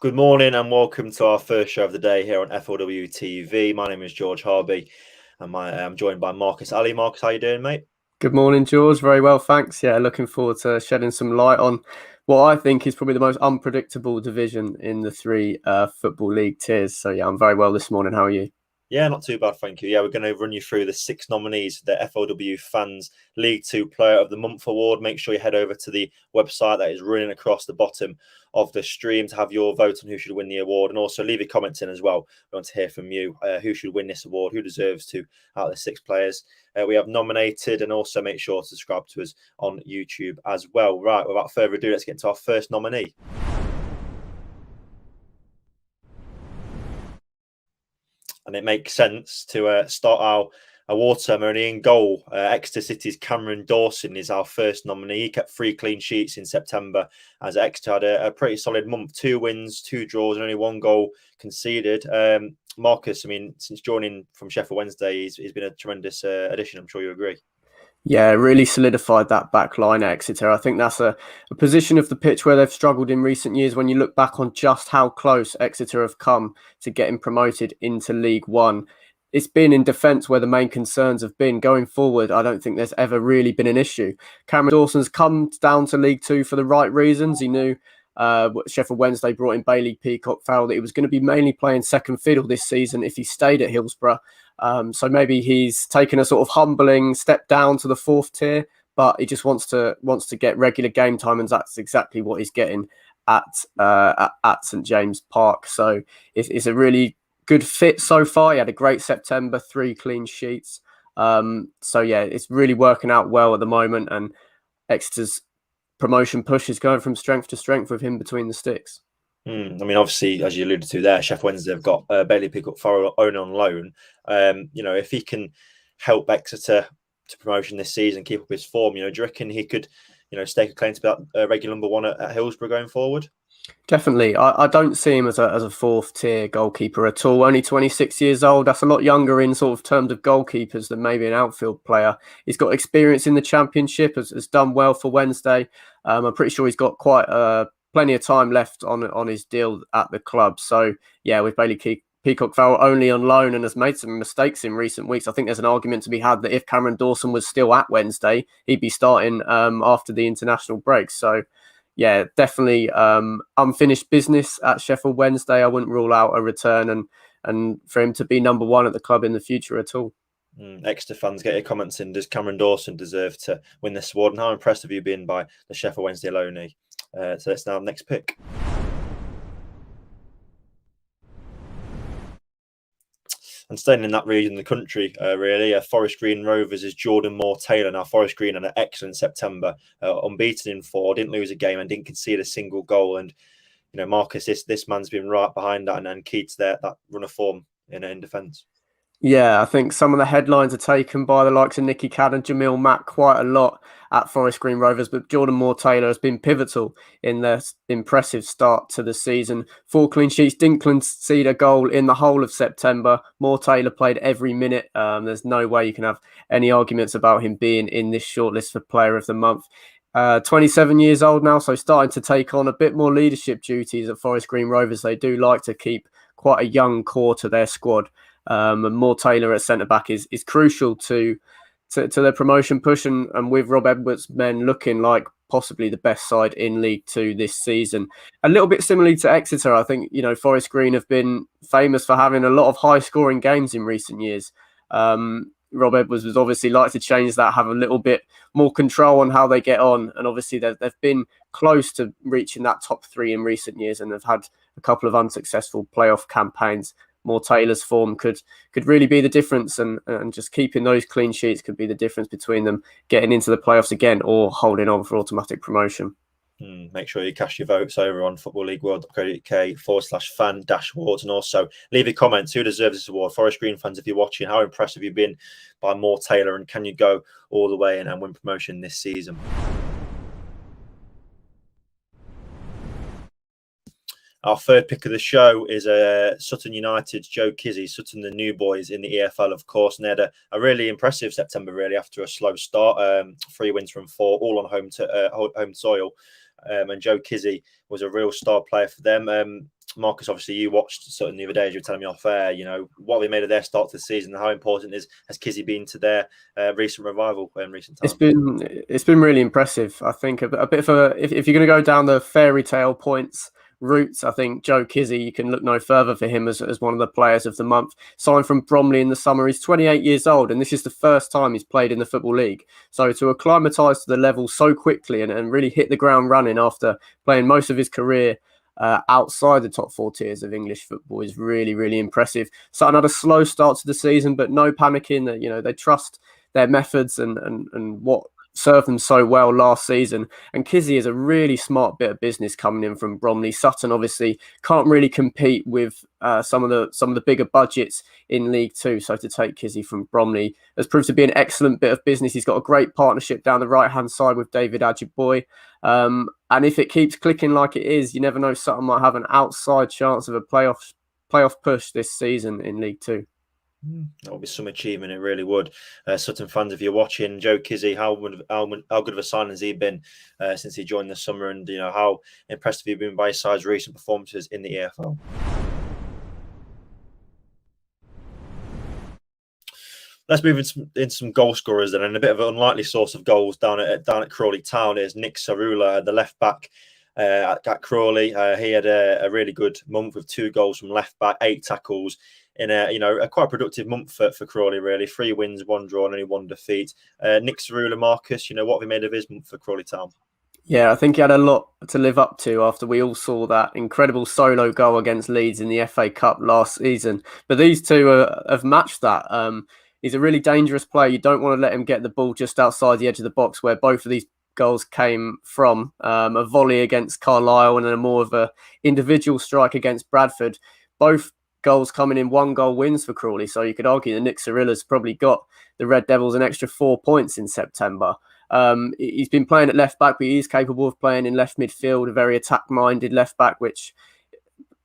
Good morning and welcome to our first show of the day here on FLW TV. My name is George Harby and I'm joined by Marcus Ali. Marcus, how you doing, mate? Good morning, George. Very well, thanks. Yeah, looking forward to shedding some light on what I think is probably the most unpredictable division in the three Football League tiers. So yeah, I'm very well this morning. How are you? Yeah, not too bad, thank you. Yeah, we're going to run you through the 6 nominees for the FLW Fans League 2 Player of the Month award. Make sure you head over to the website that is running across the bottom of the stream to have your vote on who should win the award, and also leave your comments in as well. We want to hear from you. Who should win this award? Who deserves to out of the 6 players we have nominated? And also make sure to subscribe to us on YouTube as well. Right, without further ado, let's get into our first nominee. And it makes sense to start our award ceremony in goal. Exeter City's Cameron Dawson is our first nominee. He kept 3 clean sheets in September as Exeter had a pretty solid month. 2 wins, 2 draws, and only 1 goal conceded. Marcus, I mean, since joining from Sheffield Wednesday, he's been a tremendous addition. I'm sure you agree. Yeah, really solidified that back line at Exeter. I think that's a position of the pitch where they've struggled in recent years when you look back on just how close Exeter have come to getting promoted into League One. It's been in defence where the main concerns have been. Going forward, I don't think there's ever really been an issue. Cameron Dawson's come down to League Two for the right reasons. He knew Sheffield Wednesday brought in Bailey Peacock-Farrell that he was going to be mainly playing second fiddle this season if he stayed at Hillsborough. So maybe he's taken a sort of humbling step down to the 4th tier, but he just wants to get regular game time, and that's exactly what he's getting at St James Park. So it's a really good fit so far. He had a great September, 3 clean sheets. So yeah, it's really working out well at the moment, and Exeter's promotion push is going from strength to strength with him between the sticks. I mean, obviously, as you alluded to there, Sheffield Wednesday have got Bailey Peacock-Farrell only on loan. If he can help Exeter to promotion this season, keep up his form, do you reckon he could, stake a claim to that regular number 1 at Hillsborough going forward? Definitely. I don't see him as a 4th tier goalkeeper at all. Only 26 years old. That's a lot younger in sort of terms of goalkeepers than maybe an outfield player. He's got experience in the Championship, has done well for Wednesday. I'm pretty sure he's got quite plenty of time left on his deal at the club. So yeah, with Bailey Peacock-Farrell only on loan and has made some mistakes in recent weeks, I think there's an argument to be had that if Cameron Dawson was still at Wednesday, he'd be starting after the international break. So yeah, definitely unfinished business at Sheffield Wednesday. I wouldn't rule out a return and for him to be number 1 at the club in the future at all. Exeter fans, get your comments in. Does Cameron Dawson deserve to win this award? And how impressed have you been by the Sheffield Wednesday loanee? So let's now next pick. And staying in that region of the country, really, Forest Green Rovers is Jordan Moore-Taylor. Now, Forest Green had an excellent September, unbeaten in 4, didn't lose a game and didn't concede a single goal. And, Marcus, this man's been right behind that and key to that run of form in defence. Yeah, I think some of the headlines are taken by the likes of Nicky Cadd and Jamil Mack quite a lot at Forest Green Rovers, but Jordan Moore-Taylor has been pivotal in their impressive start to the season. 4 clean sheets, didn't concede a goal in the whole of September. Moore-Taylor played every minute. There's no way you can have any arguments about him being in this shortlist for Player of the Month. 27 years old now, so starting to take on a bit more leadership duties at Forest Green Rovers. They do like to keep quite a young core to their squad. And Moore-Taylor at centre-back is crucial to their promotion push, and with Rob Edwards' men looking like possibly the best side in League Two this season. A little bit similarly to Exeter, I think, Forest Green have been famous for having a lot of high-scoring games in recent years. Rob Edwards was obviously like to change that, have a little bit more control on how they get on, and obviously they've been close to reaching that top 3 in recent years, and they've had a couple of unsuccessful playoff campaigns. Moore-Taylor's form could really be the difference, and just keeping those clean sheets could be the difference between them getting into the playoffs again or holding on for automatic promotion. Make sure you cast your votes over on footballleagueworld.co.uk/fan-awards, and also leave your comments. Who deserves this award? Forest Green fans, if you're watching, how impressed have you been by Moore-Taylor, and can you go all the way and win promotion this season? Our third pick of the show is Sutton United's Joe Kizzy. Sutton, the new boys in the EFL, of course, and they had a really impressive September, really, after a slow start. 3 wins from 4, all on home soil. And Joe Kizzy was a real star player for them. Marcus, obviously you watched something the other day as you were telling me off air, what they made of their start to the season and how important has Kizzy been to their recent revival in recent times? It's been really impressive. I think a bit of if you're going to go down the fairy tale points routes, I think Joe Kizzy, you can look no further for him as one of the players of the month. Signed from Bromley in the summer. He's 28 years old, and this is the first time he's played in the Football League. So to acclimatise to the level so quickly and really hit the ground running after playing most of his career outside the top 4 tiers of English football is really, really impressive. Sutton had a slow start to the season, but no panicking. That they trust their methods and what served them so well last season. And Kizzy is a really smart bit of business coming in from Bromley. Sutton obviously can't really compete with some of the bigger budgets in League Two. So to take Kizzy from Bromley has proved to be an excellent bit of business. He's got a great partnership down the right hand side with David Ajiboye. And if it keeps clicking like it is, you never know, Sutton might have an outside chance of a playoff push this season in League Two. That would be some achievement. It really would. Sutton fans, if you're watching, Joe Kizzy, how good of a sign has he been since he joined this summer? And how impressed have you been by his side's recent performances in the EFL? Let's move into some goal scorers then, and a bit of an unlikely source of goals down at Crawley Town is Nick Cirola, the left back at Crawley. He had a really good month with 2 goals from left back, 8 tackles in a quite productive month for Crawley, really. 3 wins, 1 draw, and only 1 defeat. Nick Cirola, Marcus, what have we made of his month for Crawley Town? Yeah, I think he had a lot to live up to after we all saw that incredible solo goal against Leeds in the FA Cup last season. But these two have matched that. He's a really dangerous player. You don't want to let him get the ball just outside the edge of the box, where both of these goals came from. A volley against Carlisle and then more of a individual strike against Bradford. Both goals coming in 1-goal wins for Crawley. So you could argue that Nick Cirola's probably got the Red Devils an extra 4 points in September. He's been playing at left back, but he is capable of playing in left midfield, a very attack-minded left back, which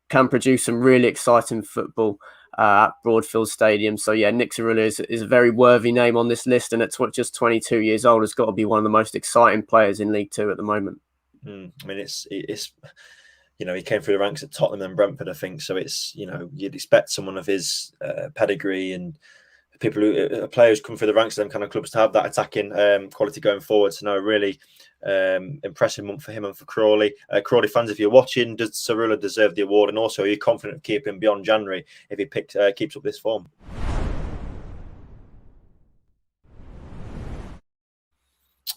can produce some really exciting football at Broadfield Stadium. So yeah, Nick Cirola is a very worthy name on this list, and at just 22 years old, has got to be one of the most exciting players in League Two at the moment. I mean, it's he came through the ranks at Tottenham and Brentford, I think. So it's you'd expect someone of his pedigree and players come through the ranks of them kind of clubs to have that attacking quality going forward. So no, really impressive month for him and for Crawley. Crawley fans, if you're watching, does Cirola deserve the award? And also, are you confident of keeping him beyond January if he keeps up this form?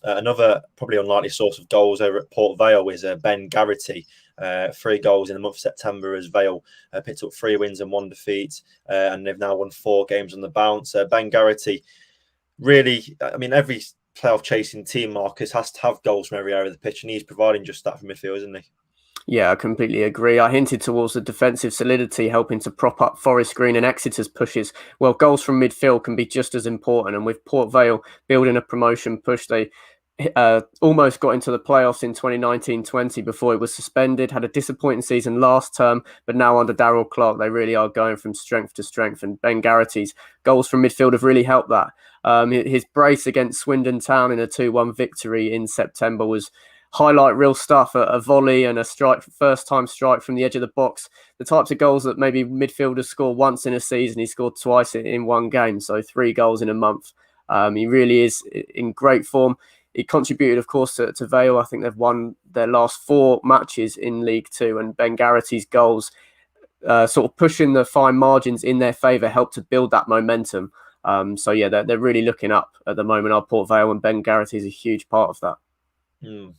Another probably unlikely source of goals over at Port Vale is Ben Garrity. 3 goals in the month of September as Vale picked up 3 wins and 1 defeat, and they've now won 4 games on the bounce. Ben Garrity, really, I mean, every playoff chasing team, Marcus, has to have goals from every area of the pitch, and he's providing just that from midfield, isn't he? Yeah, I completely agree. I hinted towards the defensive solidity helping to prop up Forest Green and Exeter's pushes. Well, goals from midfield can be just as important, and with Port Vale building a promotion push, they almost got into the playoffs in 2019-20 before it was suspended. Had a disappointing season last term, but now under Darryl Clark, they really are going from strength to strength. And Ben Garrity's goals from midfield have really helped that. His brace against Swindon Town in a 2-1 victory in September was highlight real stuff. A volley and a strike, first-time strike from the edge of the box. The types of goals that maybe midfielders score once in a season, he scored twice in 1 game. So 3 goals in a month. He really is in great form. He contributed, of course, to Vale. I think they've won their last 4 matches in League Two, and Ben Garrity's goals sort of pushing the fine margins in their favour helped to build that momentum. So yeah, they're really looking up at the moment. Our Port Vale, and Ben Garrity is a huge part of that.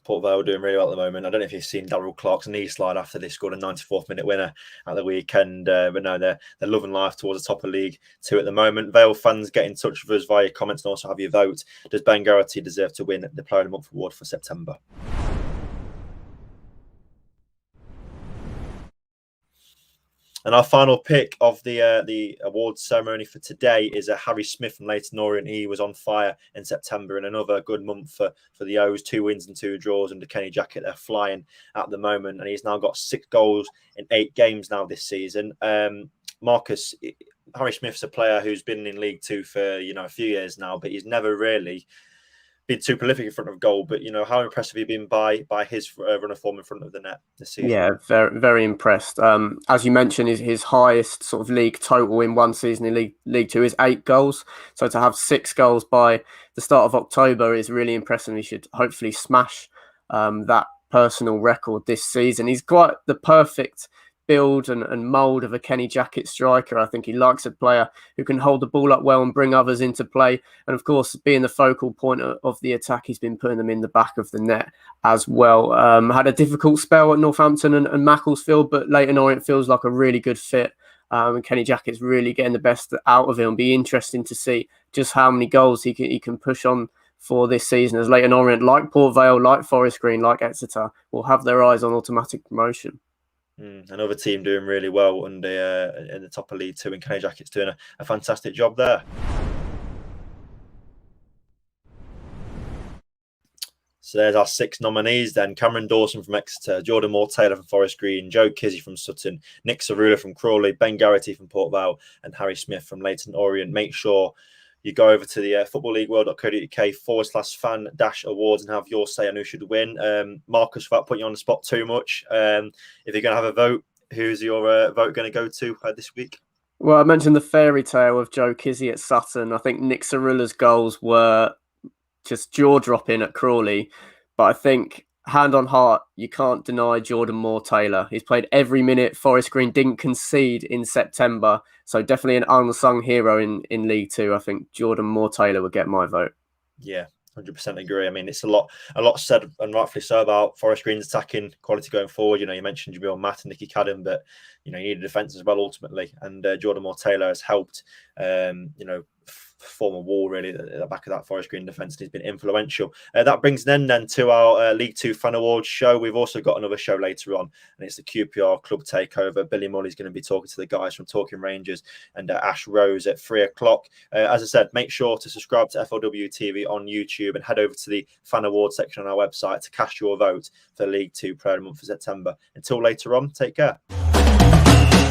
Port Vale doing really well at the moment. I don't know if you've seen Darryl Clark's knee slide after they scored a 94th minute winner at the weekend, but no, they're loving life towards the top of League Two at the moment. Vale fans, get in touch with us via comments and also have your vote. Does Ben Garrity deserve to win the Player of the Month award for September? And our final pick of the awards ceremony for today is Harry Smith from Leyton Orient. He was on fire in September, and another good month for the O's. 2 wins and 2 draws under Kenny Jackett. They're flying at the moment, and he's now got 6 goals in 8 games now this season. Marcus, Harry Smith's a player who's been in League Two for a few years now, but he's never really been too prolific in front of goal. But how impressive have you been by his run of form in front of the net this season? Yeah, very, very impressed. As you mentioned, his highest sort of league total in one season in League Two is 8 goals. So to have 6 goals by the start of October is really impressive. He should hopefully smash that personal record this season. He's quite the perfect build and mould of a Kenny Jackett striker. I think he likes a player who can hold the ball up well and bring others into play. And of course, being the focal point of the attack, he's been putting them in the back of the net as well. Had a difficult spell at Northampton and Macclesfield, but Leyton Orient feels like a really good fit. And Kenny Jackett's really getting the best out of him. It'll be interesting to see just how many goals he can push on for this season, as Leyton Orient, like Port Vale, like Forest Green, like Exeter, will have their eyes on automatic promotion. Another team doing really well in the top of League Two, and Kenny Jackett's doing a fantastic job there. So there's our 6 nominees then. Cameron Dawson from Exeter, Jordan Moore-Taylor from Forest Green, Joe Kizzy from Sutton, Nick Cirola from Crawley, Ben Garrity from Port Vale, and Harry Smith from Leyton Orient. Make sure you go over to the footballleagueworld.co.uk/fan-awards and have your say on who should win. Marcus, without putting you on the spot too much, if you're going to have a vote, who's your vote going to go to this week? Well, I mentioned the fairy tale of Joe Kizzy at Sutton. I think Nick Cirola's goals were just jaw-dropping at Crawley, but I think hand on heart, you can't deny Jordan Moore-Taylor. He's played every minute. Forest Green didn't concede in September, so definitely an unsung hero in League Two. I think Jordan Moore-Taylor would get my vote. Yeah, 100% agree. I mean, it's a lot said, and rightfully so, about Forest Green's attacking quality going forward. You mentioned Jamil Matt and Nicky Cadden, but you need a defence as well ultimately. And Jordan Moore-Taylor has helped, form a wall really at the back of that Forest Green defence, and he's been influential. That brings an end then to our League Two Fan Awards show. We've also got another show later on, and it's the QPR Club Takeover. Billy Mully's going to be talking to the guys from Talking Rangers and Ash Rose at 3 o'clock. As I said, make sure to subscribe to FLW TV on YouTube and head over to the Fan Awards section on our website to cast your vote for League Two Player of the Month for September. Until later on, take care.